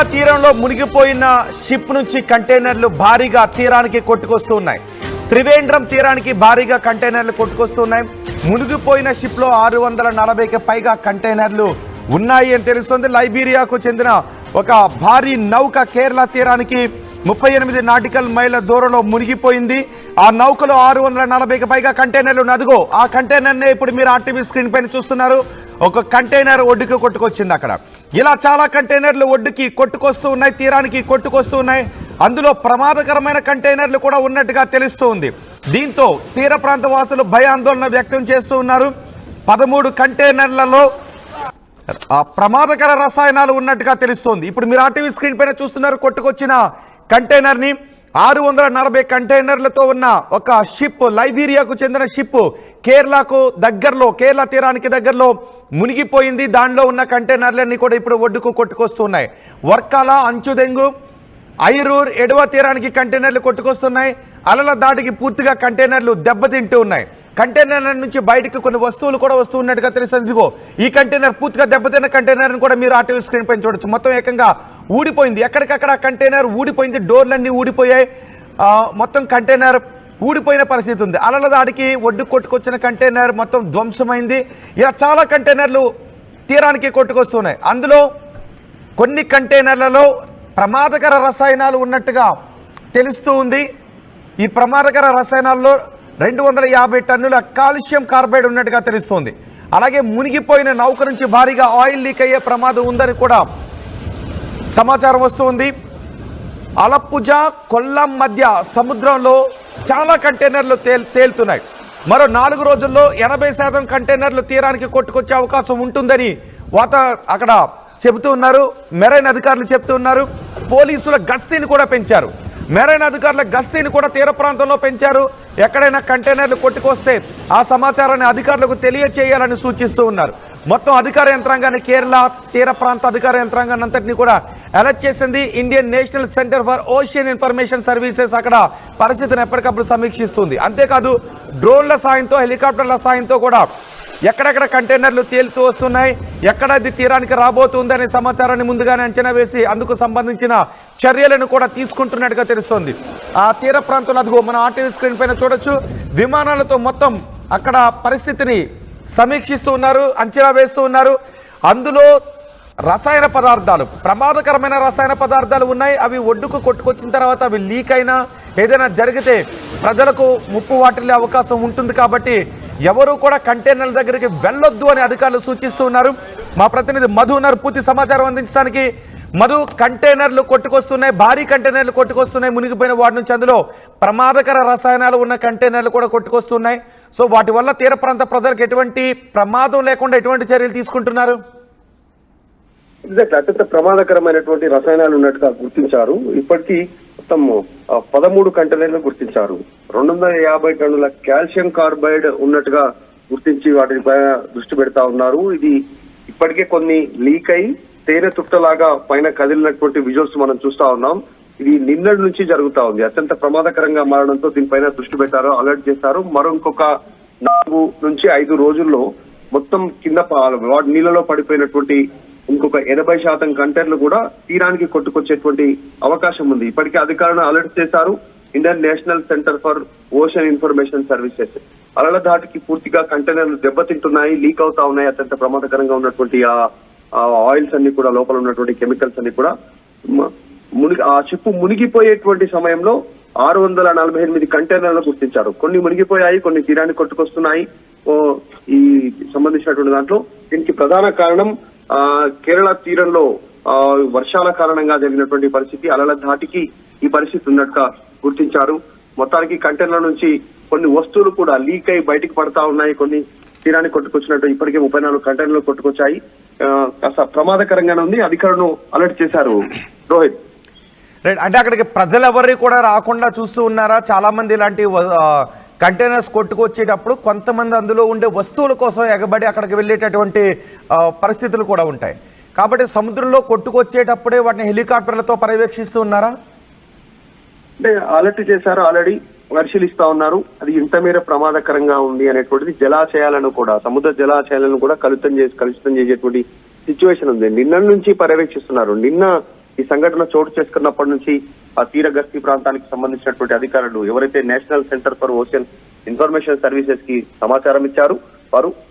కేరళ తీరంలో మునిగిపోయిన షిప్ నుంచి కంటైనర్లు భారీగా తీరానికి కొట్టుకొస్తూ ఉన్నాయి. త్రివేంద్రం తీరానికి భారీగా కంటైనర్లు కొట్టుకొస్తున్నాయి. మునిగిపోయిన షిప్ లో 640కి పైగా కంటైనర్లు ఉన్నాయి అని తెలుస్తుంది. లైబీరియాకు చెందిన ఒక భారీ నౌక కేరళ తీరానికి 38 నాటికల్ మైళ్ళ దూరంలో మునిగిపోయింది. ఆ నౌకలో 640కి పైగా కంటైనర్లు నదుగో ఆ కంటైనర్నే ఇప్పుడు మీరు ఆర్టీవీ స్క్రీన్ పైన చూస్తున్నారు. ఒక కంటైనర్ ఒడ్డుకి కొట్టుకొచ్చింది. అక్కడ ఇలా చాలా కంటైనర్లు ఒడ్డుకి కొట్టుకొస్తూ ఉన్నాయి, తీరానికి కొట్టుకొస్తూ ఉన్నాయి. అందులో ప్రమాదకరమైన కంటైనర్లు కూడా ఉన్నట్టుగా తెలుస్తూ ఉంది. దీంతో తీర ప్రాంత వాసులు భయాందోళన వ్యక్తం చేస్తూ ఉన్నారు. 13 కంటైనర్లలో ప్రమాదకర రసాయనాలు ఉన్నట్టుగా తెలుస్తోంది. ఇప్పుడు మీరు ఆర్టీవీ స్క్రీన్ పైన చూస్తున్నారు. కొట్టుకొచ్చిన కంటైనర్ని 640 కంటైనర్లతో ఉన్న ఒక షిప్, లైబీరియాకు చెందిన షిప్ కేరళ తీరానికి దగ్గరలో మునిగిపోయింది. దానిలో ఉన్న కంటైనర్లన్నీ కూడా ఇప్పుడు ఒడ్డుకు కొట్టుకొస్తున్నాయి. వర్కాల, అంచుదెంగు, ఐరూర్, ఎడవ తీరానికి కంటైనర్లు కొట్టుకొస్తున్నాయి. అలల దాటికి పూర్తిగా కంటైనర్లు దెబ్బతింటూ ఉన్నాయి. కంటైనర్ల నుంచి బయటకు కొన్ని వస్తువులు కూడా వస్తున్నట్టుగా తెలుస్తుంది. ఇదిగో ఈ కంటైనర్ పూర్తిగా దెబ్బతిన్న కంటైనర్ని కూడా మీరు ఆర్టీవీ స్క్రీన్ పైన చూడొచ్చు. మొత్తం ఏకంగా ఊడిపోయింది. ఎక్కడికక్కడ కంటైనర్ ఊడిపోయింది. డోర్లన్నీ ఊడిపోయాయి. మొత్తం కంటైనర్ ఊడిపోయిన పరిస్థితి ఉంది. అలల దాడికి ఒడ్డు కొట్టుకొచ్చిన కంటైనర్ మొత్తం ధ్వంసమైంది. ఇలా చాలా కంటైనర్లు తీరానికి కొట్టుకొస్తున్నాయి. అందులో కొన్ని కంటైనర్లలో ప్రమాదకర రసాయనాలు ఉన్నట్టుగా తెలుస్తూ ఉంది. ఈ ప్రమాదకర రసాయనాల్లో 250 టన్నుల కాల్షియం కార్బైడ్ ఉన్నట్టుగా తెలుస్తోంది. అలాగే మునిగిపోయిన నౌక నుంచి భారీగా ఆయిల్ లీక్ అయ్యే ప్రమాదం ఉందని కూడా సమాచారం వస్తుంది. అలప్పుజ, కొల్లం మధ్య సముద్రంలో చాలా కంటైనర్లు తేలుతున్నాయి. మరో 4 రోజుల్లో 80% కంటైనర్లు తీరానికి కొట్టుకొచ్చే అవకాశం ఉంటుందని అక్కడ చెబుతూ ఉన్నారు. మెరైన్ అధికారులు చెబుతూ ఉన్నారు. పోలీసుల గస్తీని కూడా పెంచారు. మెరైన్ అధికారుల గస్తీని కూడా తీర ప్రాంతంలో పెంచారు. ఎక్కడైనా కంటైనర్లు కొట్టుకొస్తే ఆ సమాచారాన్ని అధికారులకు తెలియచేయాలని సూచిస్తూ ఉన్నారు. మొత్తం అధికార యంత్రాంగాన్ని, కేరళ తీర ప్రాంత అధికార యంత్రాంగాన్ని అంతటినీ కూడా అలర్ట్ చేసింది. Indian national centre for ocean information services అక్కడ పరిస్థితిని ఎప్పటికప్పుడు సమీక్షిస్తుంది. అంతేకాదు డ్రోన్ల సాయంతో, హెలికాప్టర్ల సాయంతో కూడా ఎక్కడెక్కడ కంటైనర్లు తేలుతూ వస్తున్నాయి, ఎక్కడ అది తీరానికి రాబోతుందనే సమాచారాన్ని ముందుగానే అంచనా వేసి అందుకు సంబంధించిన చర్యలను కూడా తీసుకుంటున్నట్టుగా తెలుస్తోంది. ఆ తీర ప్రాంతంలో అదిగో మన ఆర్టీవీ స్క్రీన్ పైన చూడొచ్చు. విమానాలతో మొత్తం అక్కడ పరిస్థితిని సమీక్షిస్తూ ఉన్నారు, అంచనా వేస్తూ ఉన్నారు. అందులో రసాయన పదార్థాలు, ప్రమాదకరమైన రసాయన పదార్థాలు ఉన్నాయి. అవి ఒడ్డుకు కొట్టుకొచ్చిన తర్వాత అవి లీక్ అయినా ఏదైనా జరిగితే ప్రజలకు ముప్పు వాటిల్లే అవకాశం ఉంటుంది. కాబట్టి ఎవరు కూడా కంటైనర్ల దగ్గరికి వెళ్ళొద్దు అని అధికారులు సూచిస్తూ ఉన్నారు. మా ప్రతినిధి మధు ఉన్నారు పూర్తి సమాచారం అందించడానికి. మధు, కంటైనర్లు కొట్టుకొస్తున్నాయి, భారీ కంటైనర్లు కొట్టుకొస్తున్నాయి మునిగిపోయిన వాటి నుంచి. అందులో ప్రమాదకర రసాయనాలు ఉన్న కంటైనర్లు కూడా కొట్టుకొస్తున్నాయి. సో వాటి వల్ల తీర ప్రాంత ప్రజలకు ఎటువంటి ప్రమాదం లేకుండా ఎటువంటి చర్యలు తీసుకుంటున్నారు? అత్యంత ప్రమాదకరమైనటువంటి రసాయనాలు ఉన్నట్టుగా గుర్తించారు. ఇప్పటికీ మొత్తం 13 కంటైనర్లు గుర్తించారు. 250 టన్నుల కాల్షియం కార్బైడ్ ఉన్నట్టుగా గుర్తించి వాటిపై దృష్టి పెడతా ఉన్నారు. ఇది ఇప్పటికే కొన్ని లీక్ అయి తేనె తుట్టలాగా పైన కదిలినటువంటి విజువల్స్ మనం చూస్తా ఉన్నాం. ఇది నిన్నటి నుంచి జరుగుతా ఉంది. అత్యంత ప్రమాదకరంగా మారడంతో దీనిపైన దృష్టి పెట్టారు, అలర్ట్ చేశారు. మరో ఇంకొక 4 నుంచి 5 రోజుల్లో మొత్తం కింద నీళ్ళలో పడిపోయినటువంటి ఇంకొక 80% కంటైనర్లు కూడా తీరానికి కొట్టుకొచ్చేటువంటి అవకాశం ఉంది. ఇప్పటికే అధికారులను అలర్ట్ చేశారు. Indian national centre for ocean information services అలల దాటికి పూర్తిగా కంటైనర్లు దెబ్బతింటున్నాయి, లీక్ అవుతా ఉన్నాయి. అత్యంత ప్రమాదకరంగా ఉన్నటువంటి ఆ ఆయిల్స్ అన్ని కూడా, లోపల ఉన్నటువంటి కెమికల్స్ అన్ని కూడా ఆ షిప్ మునిగిపోయేటువంటి సమయంలో 648 కంటైనర్లు గుర్తించారు. కొన్ని మునిగిపోయాయి, కొన్ని తీరానికి కొట్టుకొస్తున్నాయి. ఈ సంబంధించినటువంటి దాంట్లో దీనికి ప్రధాన కారణం కేరళ తీరంలో వర్షాల కారణంగా జరిగినటువంటి పరిస్థితి, అలల ధాటికి ఈ పరిస్థితి ఉన్నట్టుగా గుర్తించారు. మొత్తానికి కంటైనర్ల నుంచి కొన్ని వస్తువులు కూడా లీక్ అయి బయటికి పడతా ఉన్నాయి. కొన్ని తీరానికి కొట్టుకొచ్చినట్టు ఇప్పటికే 34 కంటైనర్లు కొట్టుకొచ్చాయి. కాస్త ప్రమాదకరంగానే ఉంది. అధికారులను అలర్ట్ చేశారు. రోహిత్, రైట్. అంటే అక్కడికి ప్రజలు ఎవరు కూడా రాకుండా చూస్తూ ఉన్నారా? చాలా మంది ఇలాంటి కంటైనర్స్ కొట్టుకొచ్చేటప్పుడు కొంతమంది అందులో ఉండే వస్తువుల కోసం ఎగబడి అక్కడికి వెళ్ళేటటువంటి పరిస్థితులు కూడా ఉంటాయి. కాబట్టి సముద్రంలో కొట్టుకొచ్చేటప్పుడే వాటిని హెలికాప్టర్లతో పర్యవేక్షిస్తూ ఉన్నారా? అంటే అలర్ట్ చేశారు, ఆల్రెడీ పరిశీలిస్తా ఉన్నారు. అది ఇంత మేర ప్రమాదకరంగా ఉంది అనేటువంటిది జలాశయాలను కూడా, సముద్ర జలాశయాలను కూడా కలుషితం చేసేటువంటి సిచ్యువేషన్ ఉంది. నిన్న నుంచి పర్యవేక్షిస్తున్నారు. నిన్న ఈ సంఘటన చోటు చేసుకున్నప్పటి నుంచి ఆ తీర గస్తీ ప్రాంతానికి సంబంధించినటువంటి అధికారులు ఎవరైతే national centre for ocean information services కి సమాచారం ఇచ్చారు,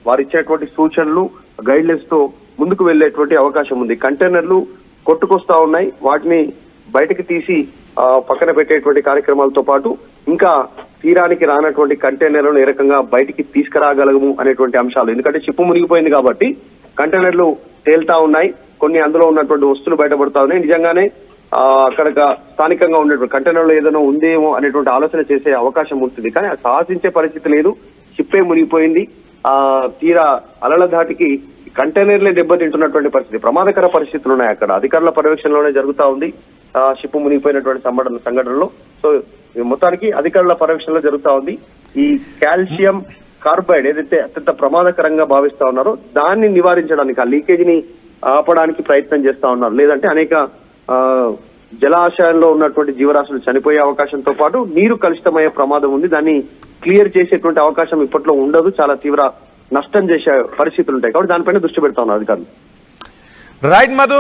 వారు ఇచ్చేటువంటి సూచనలు గైడ్లైన్స్ తో ముందుకు వెళ్లేటువంటి అవకాశం ఉంది. కంటైనర్లు కొట్టుకొస్తా ఉన్నాయి, వాటిని బయటకు తీసి పక్కన పెట్టేటువంటి కార్యక్రమాలతో పాటు ఇంకా తీరానికి రానటువంటి కంటైనర్లను ఏ రకంగా బయటికి తీసుకురాగలము అనేటువంటి అంశాలు. ఎందుకంటే షిప్ మునిగిపోయింది కాబట్టి కంటైనర్లు తేలుతా ఉన్నాయి, కొన్ని అందులో ఉన్నటువంటి వస్తువులు బయటపడతా ఉన్నాయి. నిజంగానే అక్కడ స్థానికంగా ఉన్నటువంటి కంటైనర్లో ఏదైనా ఉందేమో అనేటువంటి ఆలోచన చేసే అవకాశం ఉంటుంది. కానీ సాహసించే పరిస్థితి లేదు, షిప్పే మునిగిపోయింది. తీర అలల ధాటికి కంటైనర్లే దెబ్బతింటున్నటువంటి పరిస్థితి, ప్రమాదకర పరిస్థితులు ఉన్నాయి. అక్కడ అధికారుల పర్యవేక్షణలోనే జరుగుతా ఉంది షిప్ మునిగిపోయినటువంటి సంఘటనలో. సో మొత్తానికి అధికారుల పర్యవేక్షణలో జరుగుతా ఉంది. ఈ కాల్షియం కార్బైడ్ ఏదైతే అత్యంత ప్రమాదకరంగా భావిస్తా ఉన్నారో దాన్ని నివారించడానికి, ఆ లీకేజీని ఆపడానికి ప్రయత్నం చేస్తా ఉన్నారు. లేదంటే అనేక జలాశయాల్లో ఉన్నటువంటి జీవరాశులు చనిపోయే అవకాశంతో పాటు నీరు కలుషితమయ్యే ప్రమాదం ఉంది. దాన్ని క్లియర్ చేసేటువంటి అవకాశం ఇప్పట్లో ఉండదు, చాలా తీవ్ర నష్టం చేసే పరిస్థితులు ఉంటాయి. కాబట్టి దానిపైన దృష్టి పెడతా ఉన్నారు అధికారులు. రైట్ మధు,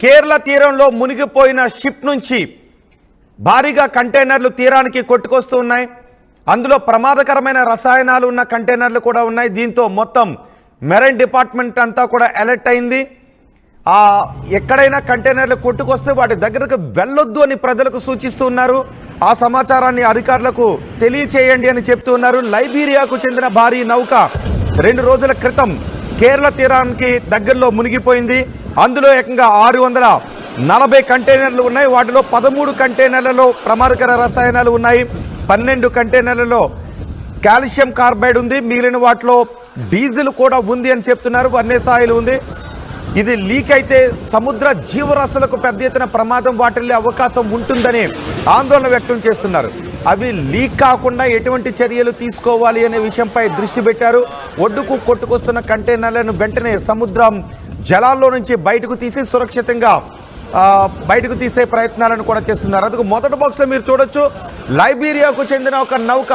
కేరళ తీరంలో మునిగిపోయిన షిప్ నుంచి భారీగా కంటైనర్లు తీరానికి కొట్టుకొస్తూ ఉన్నాయి. అందులో ప్రమాదకరమైన రసాయనాలు ఉన్న కంటైనర్లు కూడా ఉన్నాయి. దీంతో మొత్తం మెరైన్ డిపార్ట్మెంట్ అంతా కూడా అలర్ట్ అయింది. ఎక్కడైనా కంటైనర్లు కొట్టుకొస్తే వాటి దగ్గరకు వెళ్ళొద్దు అని ప్రజలకు సూచిస్తూ ఉన్నారు. ఆ సమాచారాన్ని అధికారులకు తెలియచేయండి అని చెప్తూ ఉన్నారు. లైబీరియాకు చెందిన భారీ నౌక 2 రోజుల క్రితం కేరళ తీరానికి దగ్గరలో మునిగిపోయింది. అందులో ఏకంగా 640 కంటైనర్లు ఉన్నాయి. వాటిలో 13 కంటైనర్లలో ప్రమాదకర రసాయనాలు ఉన్నాయి, 12 కంటైనర్లలో కాల్షియం కార్బైడ్ ఉంది, మిగిలిన వాటిలో డీజిల్ కూడా ఉంది అని చెప్తున్నారు. వన్యసాయిలు ఉంది. ఇది లీక్ అయితే సముద్ర జీవరాశులకు పెద్ద ఎత్తున ప్రమాదం వాటిల్లే అవకాశం ఉంటుందని ఆందోళన వ్యక్తం చేస్తున్నారు. అవి లీక్ కాకుండా ఎటువంటి చర్యలు తీసుకోవాలి అనే విషయంపై దృష్టి పెట్టారు. ఒడ్డుకు కొట్టుకొస్తున్న కంటైనర్లను వెంటనే సముద్రం జలాల్లో నుంచి బయటకు తీసి సురక్షితంగా బయటకు తీసే ప్రయత్నాలను కూడా చేస్తున్నారు. అందుకు మొదటి బాక్స్లో మీరు చూడొచ్చు, లైబీరియాకు చెందిన ఒక నౌక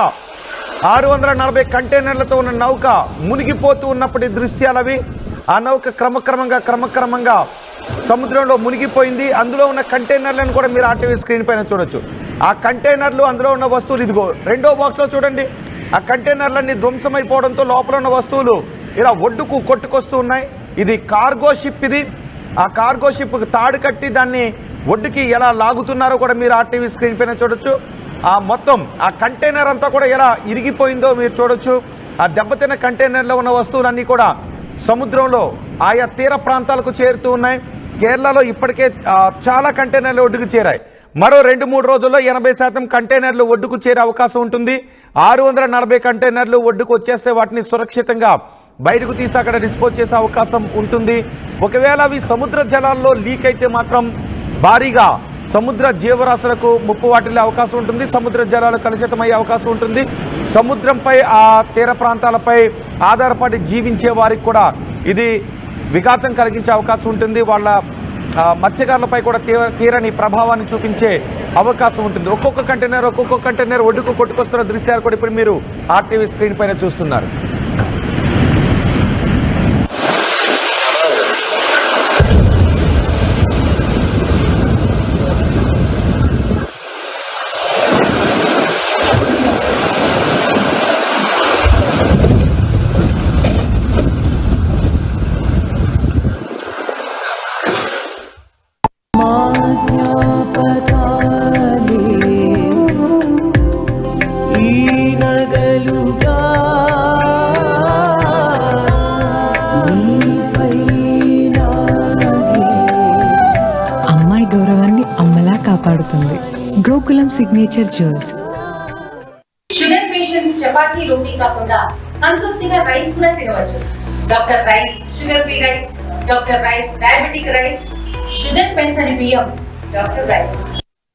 640 కంటైనర్లతో ఉన్న నౌక మునిగిపోతూ ఉన్నప్పటి దృశ్యాలు అవి. ఆ నౌక క్రమక్రమంగా సముద్రంలో మునిగిపోయింది. అందులో ఉన్న కంటైనర్లను కూడా మీరు ఆర్టీవీ స్క్రీన్ పైన చూడొచ్చు. ఆ కంటైనర్లు, అందులో ఉన్న వస్తువులు ఇదిగో రెండో బాక్స్లో చూడండి. ఆ కంటైనర్లన్నీ ధ్వంసమైపోవడంతో లోపల ఉన్న వస్తువులు ఇలా ఒడ్డుకు కొట్టుకొస్తూ ఉన్నాయి. ఇది కార్గో షిప్. ఇది ఆ కార్గో షిప్కి తాడు కట్టి దాన్ని ఒడ్డుకి ఎలా లాగుతున్నారో కూడా మీరు ఆర్టీవీ స్క్రీన్ పైన చూడొచ్చు. మొత్తం ఆ కంటైనర్ అంతా కూడా ఎలా ఇరిగిపోయిందో మీరు చూడొచ్చు. ఆ దెబ్బతిన్న కంటైనర్లో ఉన్న వస్తువులన్నీ కూడా సముద్రంలో ఆయా తీర ప్రాంతాలకు చేరుతూ ఉన్నాయి. కేరళలో ఇప్పటికే చాలా కంటైనర్లు ఒడ్డుకు చేరాయి. మరో 2-3 రోజుల్లో 80% కంటైనర్లు ఒడ్డుకు చేరే అవకాశం ఉంటుంది. 640 కంటైనర్లు ఒడ్డుకు వచ్చేస్తే వాటిని సురక్షితంగా బయటకు తీసి అక్కడ డిస్పోజ్ చేసే అవకాశం ఉంటుంది. ఒకవేళ అవి సముద్ర జలాల్లో లీక్ అయితే మాత్రం భారీగా సముద్ర జీవరాశులకు ముప్పు వాటిల్లే అవకాశం ఉంటుంది. సముద్ర జలాలు కలుషితమయ్యే అవకాశం ఉంటుంది. సముద్రంపై ఆ తీర ప్రాంతాలపై ఆధారపడి జీవించే వారికి కూడా ఇది విఘాతం కలిగించే అవకాశం ఉంటుంది. వాళ్ళ మత్స్యకారులపై కూడా తీరని ప్రభావాన్ని చూపించే అవకాశం ఉంటుంది. ఒక్కొక్క కంటైనర్ ఒడ్డుకు కొట్టుకొస్తున్న దృశ్యాలు కూడా ఇప్పుడు మీరు ఆర్టీవీ స్క్రీన్ పైన చూస్తున్నారు. కాపాడుతుంది. Gokulam signature jewels. Sugar patients చపాతీ రోటీ కాకుండా సంతృప్తిగా రైస్ కూడా తినవచ్చు. Doctor rice, sugar free rice, doctor rice, diabetic rice, sugar పెంచని బియ్యం, డాక్టర్ రైస్.